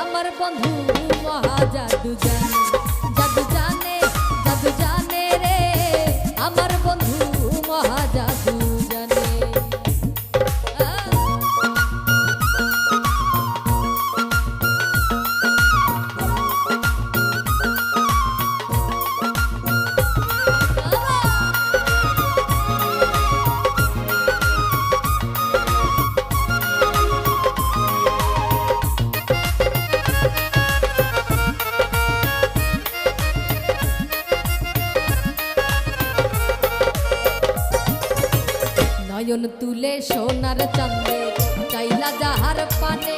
আমার বন্ধু মহা জাদু জানে, জাদু জানে, জাদু জানে রে। আমার বন্ধু মহা জাদু জানে। নয়ন তুলে সোনার চাঁদে চাইলা যাহার পানে,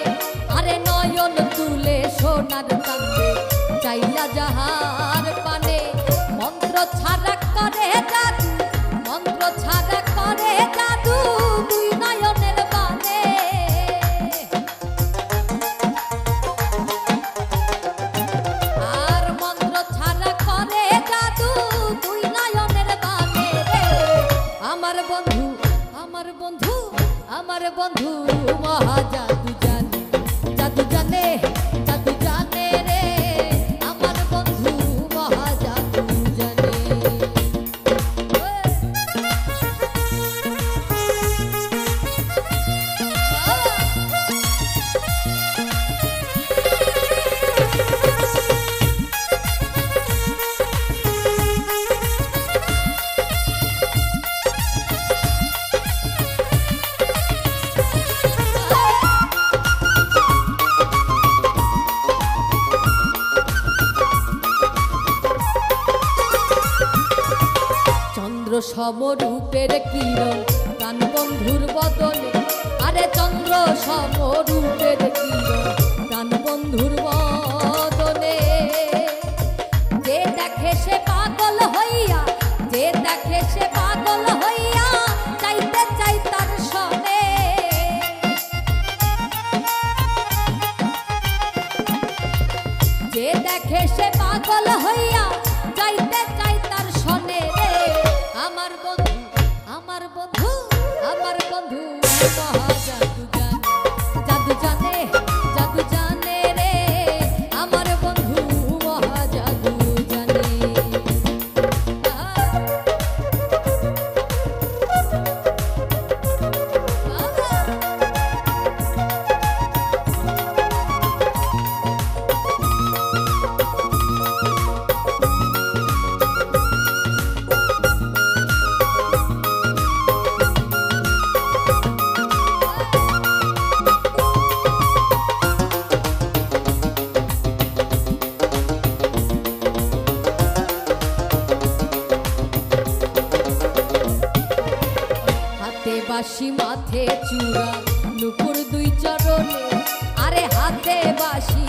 আরে নয়ন তুলে সোনার চাঁদে চাইলা যাহার পানে। মন্ত্র ছাড়া করে জাদু, মন্ত্র ছাড়া করে জাদু দুই নয়নের বানে। আর মন্ত্র ছাড়া করে জাদু দুই নয়নের বানে রে। আমার বন্ধু, আমার বন্ধু, আমার বন্ধু মহা জাদু জানে, জাদু জানে, জাদু জানে রে। আমার বন্ধু মহা জাদু জানে। চন্দ্র সমরূপের কিরণ প্রাণ বন্ধুর বদনে, আরে চন্দ্র সমরূপের কিরণ প্রাণ বন্ধুর বদনে। যে দেখে সে পাগল হইয়া, যে দেখে সে পাগল হইয়া চাইতে চাই তার সনে। যে দেখে সে পাগল হইয়া চাইতে চাই তার সনে রে। আমার বন্ধু, আমার বন্ধু, আমার বন্ধু মহা জাদু জানে, জাদু জানে, জাদু জানে রে। আমার বন্ধু মহা জাদু জানে। হাতে বাঁশি মাথে চূড়া নুপুর দুই চরণে, আরে হাতে বাঁশি